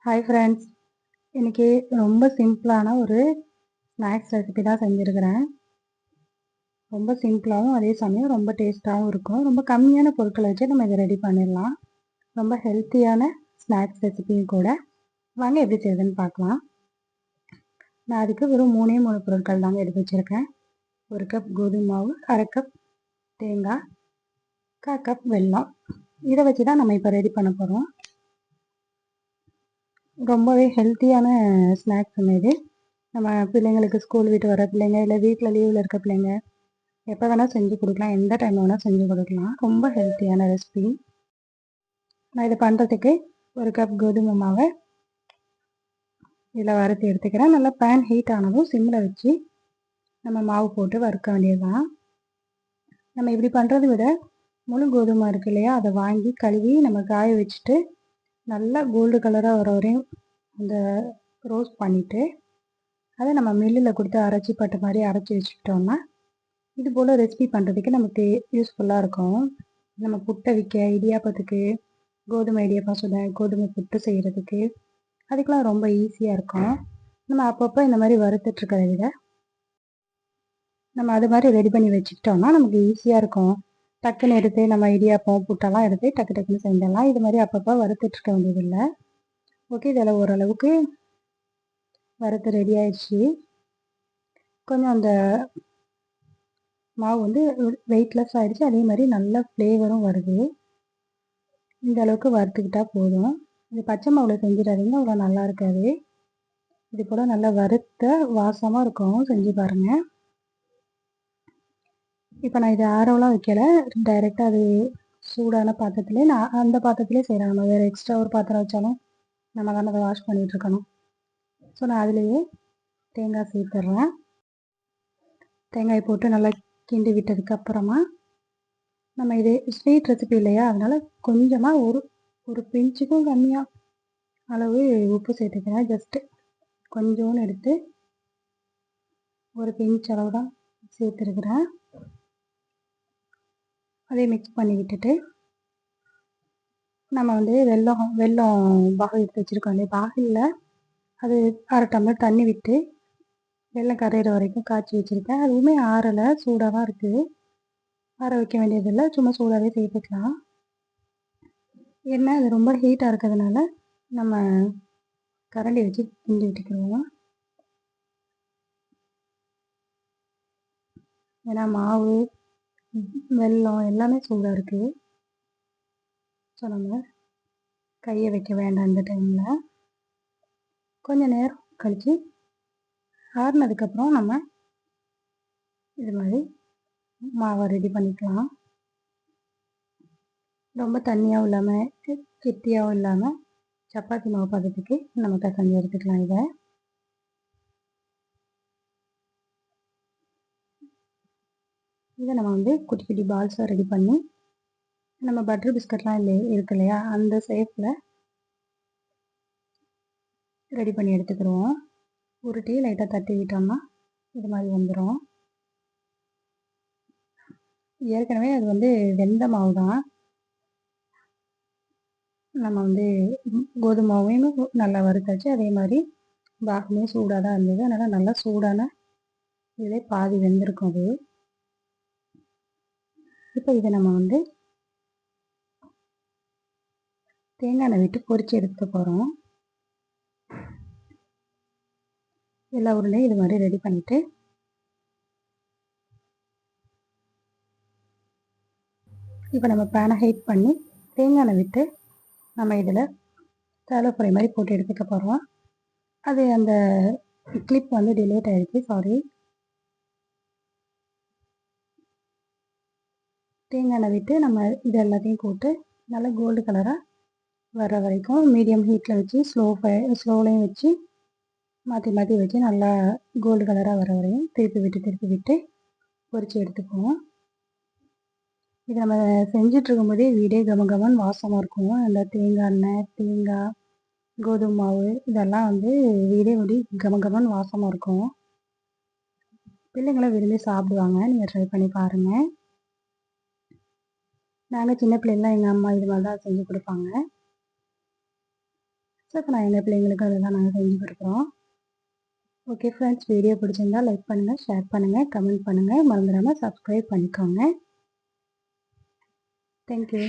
Hi friends. இன்றைக்கி ரொம்ப சிம்பிளான ஒரு ஸ்நாக்ஸ் ரெசிபி தான் செஞ்சுருக்கிறேன். ரொம்ப சிம்பிளாகவும் அதே சமயம் ரொம்ப டேஸ்ட்டாகவும் இருக்கும். ரொம்ப கம்மியான பொருட்களை வச்சு நம்ம இதை ரெடி பண்ணிடலாம். ரொம்ப ஹெல்த்தியான ஸ்நாக்ஸ் ரெசிபியும் கூட. வாங்க எப்படி செய்யுதுன்னு பார்க்கலாம். நான் அதுக்கு வெறும் 3 பொருட்கள் தாங்க எடுத்து வச்சுருக்கேன். 1 கப் கோதுமை மாவு, 1/2 கப் தேங்காய், 1/4 கப் வெல்லம். இதை வச்சு தான் நம்ம இப்போ ரெடி பண்ண போகிறோம். ரொம்பவே ஹெல்த்தியான ஸ்நாக்ஸுங்க இது. நம்ம பிள்ளைங்களுக்கு ஸ்கூல் விட்டு வர பிள்ளைங்க, இல்லை வீட்டில் லீவில் இருக்க பிள்ளைங்க எப்போ வேணால் செஞ்சு கொடுக்கலாம். எந்த டைம் வேணால் செஞ்சு கொடுக்கலாம். ரொம்ப ஹெல்த்தியான ரெசிபி. நான் இதை பண்ணுறதுக்கு 1 கப் கோதுமை மாவை இதில் வறுத்து எடுத்துக்கிறேன். நல்லா பேன் ஹீட் ஆனதும் சிம்மில் வச்சு நம்ம மாவு போட்டு வறுக்க வேண்டியது தான். நம்ம இப்படி பண்ணுறதை விட முழு கோதுமை இருக்குது இல்லையா, அதை வாங்கி கழுவி நம்ம காய வச்சுட்டு நல்லா கோல்டு கலராக வர வரையும் அந்த ரோஸ்ட் பண்ணிவிட்டு அதை நம்ம மில்லில் கொடுத்து அரைச்சி பட்டு மாதிரி அரைச்சி வச்சுக்கிட்டோம்னா இது போல் ரெசிபி பண்ணுறதுக்கு நமக்கு யூஸ்ஃபுல்லாக இருக்கும். நம்ம புட்டை விற்க, இடியாப்பத்துக்கு, கோதுமை இடியாப்பம் சுட, கோதுமை புட்டு செய்கிறதுக்கு அதுக்கெலாம் ரொம்ப ஈஸியாக இருக்கும். நம்ம அப்பப்போ இந்த மாதிரி வறுத்துட்ருக்கிறத விட நம்ம அது மாதிரி ரெடி பண்ணி வச்சுக்கிட்டோம்னா நமக்கு ஈஸியாக இருக்கும். டக்குன்னு எடுத்து நம்ம இடியாப்பம் புட்டெல்லாம் எடுத்து டக்கு டக்குன்னு செஞ்சிடலாம். இது மாதிரி அப்பப்போ வறுத்துட்ருக்க வேண்டியதில்லை. ஓகே, இதில் ஓரளவுக்கு வறுத்து ரெடி ஆயிடுச்சு. கொஞ்சம் அந்த மாவு வந்து வெயிட்லெஸ் ஆகிடுச்சு. அதே மாதிரி நல்ல ஃப்ளேவரும் வருது. இந்த அளவுக்கு வறுத்துக்கிட்டால் போதும். இது பச்சை மாவில் செஞ்சிடாதீங்க, அவ்வளோ நல்லா இருக்காது. இது போல் நல்லா வறுத்த வாசமாக இருக்கும். செஞ்சு பாருங்கள். இப்போ நான் இது ஆரோலாம் வைக்கலை, டைரெக்டாக அது சூடான பாத்திரத்துலேயே நான் அந்த பாத்திரத்துலேயே செய்கிறேன். நம்ம வேறு எக்ஸ்ட்ரா ஒரு பாத்திரம் வச்சாலும் நம்ம தானே அதை வாஷ் பண்ணிகிட்ருக்கணும். ஸோ நான் அதுலேயே தேங்காய் சேர்த்துட்றேன். தேங்காய் போட்டு நல்லா கிண்டி விட்டதுக்கப்புறமா நம்ம இது ஸ்வீட் ரெசிபி இல்லையா, அதனால் கொஞ்சமாக ஒரு பிஞ்சுக்கும் கம்மியாக அளவு உப்பு சேர்த்துக்கிறேன். ஜஸ்ட்டு கொஞ்சோன்னு எடுத்து ஒரு பிஞ்ச் அளவு தான் சேர்த்துருக்குறேன். அதே மிக்ஸ் பண்ணி விட்டுட்டு நம்ம வந்து வெல்லம் பாகு எடுத்து வச்சுருக்கோம் இல்லையா, பாகில் அது 1/2 டம்ளர் தண்ணி விட்டு வெல்லம் கரையிற வரைக்கும் காய்ச்சி வச்சுருக்கேன். அதுவுமே ஆறலை, சூடாக தான் இருக்குது. ஆற வைக்க வேண்டியதில்லை, சும்மா சூடாகவே சேர்த்துக்கலாம். ஏன்னா அது ரொம்ப ஹீட்டாக இருக்கிறதுனால நம்ம கரண்டி வச்சு கிண்டி விட்டுக்கிடுவோம். ஏன்னா மாவு, வெல்லம் எல்லாமே சூடாக இருக்குது. ஸோ நம்ம கையை வைக்க வேண்டாம் இந்த டைமில். கொஞ்சம் நேரம் கழித்து ஆறுனதுக்கப்புறம் நம்ம இது மாதிரி மாவை ரெடி பண்ணிக்கலாம். ரொம்ப தண்ணியாகவும் இல்லாமல் கெட்டியாகவும் இல்லாமல் சப்பாத்தி மாவு பதத்துக்கு நம்ம பிசைஞ்சு எடுத்துக்கலாம். இதை நம்ம வந்து குட்டி குட்டி பால்ஸாக ரெடி பண்ணி நம்ம பட்டர் பிஸ்கட்லாம் இருக்கு இல்லையா, அந்த ஷேப்பில் ரெடி பண்ணி எடுத்துக்கிடுவோம். உருட்டி லைட்டாக தட்டி விட்டோம்னா இது மாதிரி வந்துடும். ஏற்கனவே அது வந்து வெந்த மாவு தான். நம்ம வந்து கோதுமை மாவையும் நல்லா வறுத்தாச்சு. அதே மாதிரி பாகுமே சூடாக தான் இருந்தது. அதனால் நல்லா சூடான இதிலே பாதி வெந்திருக்கும் அது. இப்போ இதை நம்ம வந்து தேங்காய் எண்ணெய் விட்டு பொரித்து எடுத்துக்க போகிறோம். எல்லா உருளையும் இது மாதிரி ரெடி பண்ணிவிட்டு இப்போ நம்ம பேனை ஹீட் பண்ணி தேங்காய் எண்ணெய் விட்டு நம்ம இதில் சேலோ ஃப்ரை மாதிரி போட்டு எடுத்துக்க போகிறோம். அது அந்த கிளிப் வந்து டிலேட் ஆகிடுச்சு, சாரி. தேங்காய் எண்ணெய் விட்டு நம்ம இது எல்லாத்தையும் போட்டு நல்லா கோல்டு கலராக வர வரைக்கும் மீடியம் ஹீட்டில் வச்சு ஸ்லோலையும் வச்சு மாற்றி மாற்றி வச்சு நல்லா கோல்டு கலராக வர வரையும் திருப்பி விட்டு பொரித்து எடுத்துக்குவோம். இது நம்ம செஞ்சிட்ருக்கும்போதே வீடே கமகமன்னு வாசமாக இருக்கும். அந்த தேங்காய் எண்ணெய், தேங்காய், கோதுமை மாவு இதெல்லாம் வந்து வீடே வந்து கமகமன்னு வாசமாக இருக்கும். பிள்ளைங்களாம் விரும்பி சாப்பிடுவாங்க. நீங்கள் ட்ரை பண்ணி பாருங்கள். நாங்கள் சின்ன பிள்ளைங்களாம் எங்கள் அம்மா இது மாதிரி தான் செஞ்சு கொடுப்பாங்க. ஸோ இப்போ நான் எங்கள் பிள்ளைங்களுக்கு அதை தான் நாங்கள் செஞ்சு கொடுக்குறோம். ஓகே ஃப்ரெண்ட்ஸ், வீடியோ பிடிச்சிருந்தா லைக் பண்ணுங்கள், ஷேர் பண்ணுங்கள், கமெண்ட் பண்ணுங்கள், மறந்துடாமல் சப்ஸ்கிரைப் பண்ணிக்கோங்க. தேங்க்யூ.